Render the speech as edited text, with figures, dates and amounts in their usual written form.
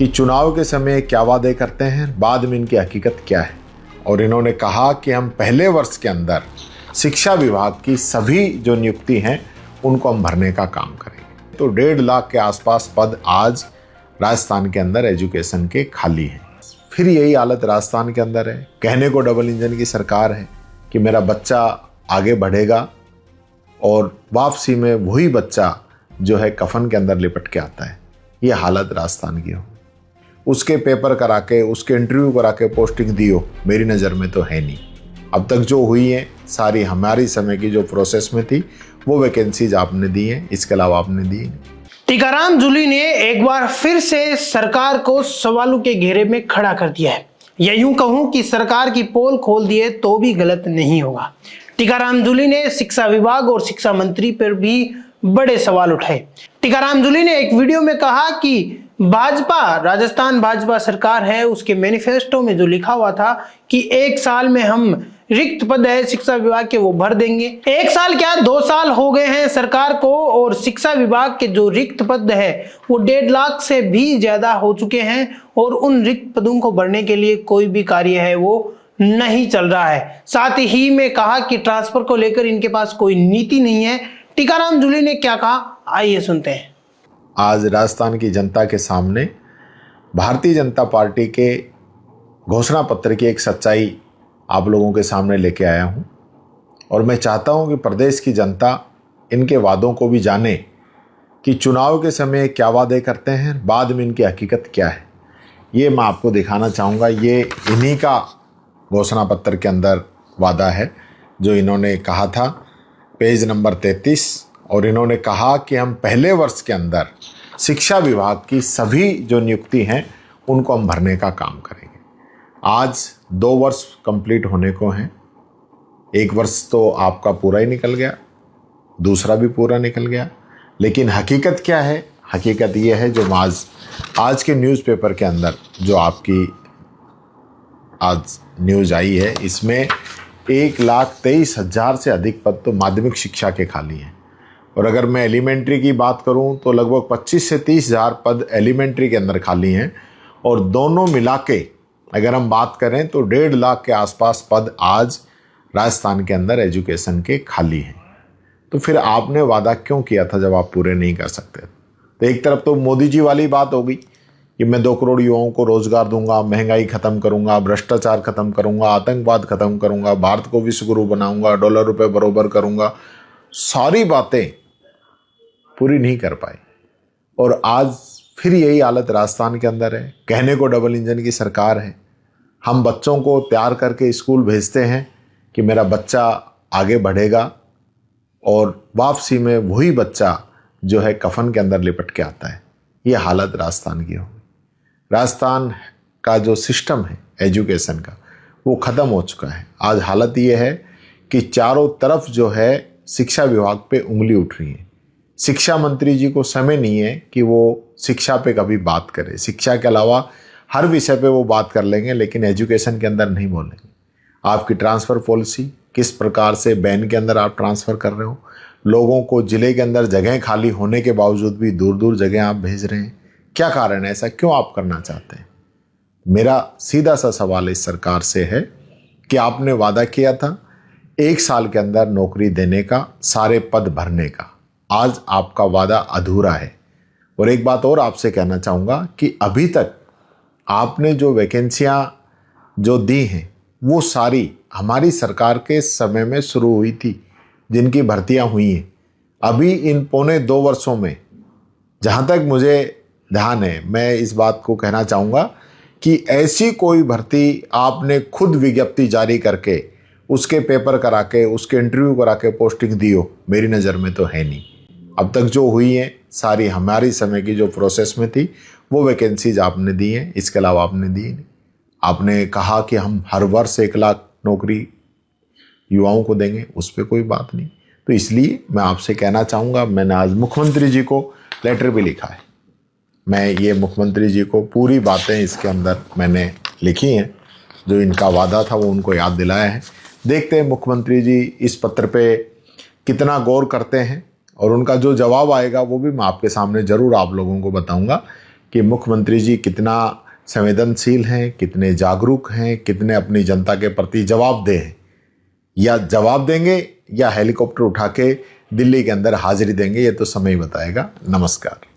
कि चुनाव के समय क्या वादे करते हैं, बाद में इनकी हकीकत क्या है। और इन्होंने कहा कि हम पहले वर्ष के अंदर शिक्षा विभाग की सभी जो नियुक्ति हैं उनको हम भरने का काम करेंगे। तो 1.5 लाख के आसपास पद आज राजस्थान के अंदर एजुकेशन के खाली हैं। फिर यही हालत राजस्थान के अंदर है। कहने को डबल इंजन की सरकार है कि मेरा बच्चा आगे बढ़ेगा और वापसी में वही बच्चा जो है कफन के अंदर लिपट के आता है। ये हालत राजस्थान की हो। उसके पेपर करा के, उसके इंटरव्यू करा के पोस्टिंग दी हो, मेरी नज़र में तो है नहीं। अब तक जो हुई है सारी हमारी समय की जो प्रोसेस में थी वो वैकेंसीज आपने दी हैं, इसके अलावा आपने दी नहीं। टीकाराम जूली ने एक बार फिर से सरकार को सवालों के घेरे में खड़ा कर दिया है, या यूं कहूं कि सरकार की पोल खोल दिए तो भी गलत नहीं होगा। टीकाराम जूली ने शिक्षा विभाग और शिक्षा मंत्री पर भी बड़े सवाल उठाए। टीकाराम जूली ने एक वीडियो में कहा कि भाजपा, राजस्थान भाजपा सरकार है, उसके मैनिफेस्टो में जो लिखा हुआ था कि 1 साल में हम रिक्त पद है शिक्षा विभाग के वो भर देंगे। 1 साल क्या 2 साल हो गए हैं सरकार को, और शिक्षा विभाग के जो रिक्त पद है वो 1.5 लाख से भी ज्यादा हो चुके हैं, और उन रिक्त पदों को भरने के लिए कोई भी कार्य है वो नहीं चल रहा है। साथ ही में कहा कि ट्रांसफर को लेकर इनके पास कोई नीति नहीं है। टीकाराम जूली ने क्या कहा, आइए सुनते हैं। आज राजस्थान की जनता के सामने भारतीय जनता पार्टी के घोषणा पत्र की एक सच्चाई आप लोगों के सामने लेके आया हूं, और मैं चाहता हूं कि प्रदेश की जनता इनके वादों को भी जाने कि चुनाव के समय क्या वादे करते हैं, बाद में इनकी हकीकत क्या है। ये मैं आपको दिखाना चाहूँगा। ये इन्हीं का घोषणा पत्र के अंदर वादा है जो इन्होंने कहा था, पेज नंबर 33। और इन्होंने कहा कि हम पहले वर्ष के अंदर शिक्षा विभाग की सभी जो नियुक्ति हैं उनको हम भरने का काम करेंगे। आज 2 वर्ष कंप्लीट होने को हैं। 1 वर्ष तो आपका पूरा ही निकल गया, दूसरा भी पूरा निकल गया, लेकिन हकीकत क्या है? हकीकत ये है जो आज के न्यूज़पेपर के अंदर जो आपकी आज न्यूज़ आई है, इसमें 1,23,000 से अधिक पद तो माध्यमिक शिक्षा के खाली हैं। और अगर मैं एलिमेंट्री की बात करूं तो लगभग 25 से 30,000 पद एलिमेंट्री के अंदर खाली हैं, और दोनों मिला के अगर हम बात करें तो 1.5 लाख के आसपास पद आज राजस्थान के अंदर एजुकेशन के खाली हैं। तो फिर आपने वादा क्यों किया था जब आप पूरे नहीं कर सकते? तो एक तरफ तो मोदी जी वाली बात होगी कि मैं 2 करोड़ युवाओं को रोजगार दूंगा, महंगाई खत्म करूंगा, भ्रष्टाचार खत्म करूंगा, आतंकवाद खत्म करूंगा, भारत को विश्व गुरु बनाऊंगा, डॉलर रुपए बरोबर करूंगा। सारी बातें पूरी नहीं कर पाए, और आज फिर यही हालत राजस्थान के अंदर है। कहने को डबल इंजन की सरकार है। हम बच्चों को तैयार करके स्कूल भेजते हैं कि मेरा बच्चा आगे बढ़ेगा, और वापसी में वही बच्चा जो है कफन के अंदर लिपट के आता है। ये हालत राजस्थान की होगी। राजस्थान का जो सिस्टम है एजुकेशन का वो ख़त्म हो चुका है। आज हालत ये है कि चारों तरफ जो है शिक्षा विभाग पे उंगली उठ रही है। शिक्षा मंत्री जी को समय नहीं है कि वो शिक्षा पे कभी बात करें। शिक्षा के अलावा हर विषय पे वो बात कर लेंगे, लेकिन एजुकेशन के अंदर नहीं बोलेंगे। आपकी ट्रांसफ़र पॉलिसी किस प्रकार से बैन के अंदर आप ट्रांसफ़र कर रहे हो, लोगों को ज़िले के अंदर जगह खाली होने के बावजूद भी दूर दूर जगह आप भेज रहे हैं। क्या कारण है? ऐसा क्यों आप करना चाहते हैं? मेरा सीधा सा सवाल इस सरकार से है कि आपने वादा किया था 1 साल के अंदर नौकरी देने का, सारे पद भरने का। आज आपका वादा अधूरा है। और एक बात और आपसे कहना चाहूँगा कि अभी तक आपने जो वैकेंसियाँ जो दी हैं वो सारी हमारी सरकार के समय में शुरू हुई थी, जिनकी भर्तियाँ हुई हैं। अभी इन पौने 2 वर्षों में जहाँ तक मुझे ध्यान है, मैं इस बात को कहना चाहूँगा कि ऐसी कोई भर्ती आपने खुद विज्ञप्ति जारी करके, उसके पेपर करा के, उसके इंटरव्यू करा के पोस्टिंग दी हो, मेरी नज़र में तो है नहीं। अब तक जो हुई हैं सारी हमारी समय की जो प्रोसेस में थी वो वैकेंसीज आपने दी हैं, इसके अलावा आपने दी नहीं। आपने कहा कि हम हर वर्ष 1 लाख नौकरी युवाओं को देंगे, उस पर कोई बात नहीं। तो इसलिए मैं आपसे कहना चाहूँगा, मैंने आज मुख्यमंत्री जी को लेटर भी लिखा है। मैं ये मुख्यमंत्री जी को पूरी बातें इसके अंदर मैंने लिखी हैं, जो इनका वादा था वो उनको याद दिलाया है। देखते हैं मुख्यमंत्री जी इस पत्र पे कितना गौर करते हैं, और उनका जो जवाब आएगा वो भी मैं आपके सामने ज़रूर आप लोगों को बताऊंगा कि मुख्यमंत्री जी कितना संवेदनशील हैं, कितने जागरूक हैं, कितने अपनी जनता के प्रति जवाबदेह हैं। या जवाब देंगे या हेलीकॉप्टर उठा के दिल्ली के अंदर हाजिरी देंगे, ये तो समय ही बताएगा। नमस्कार।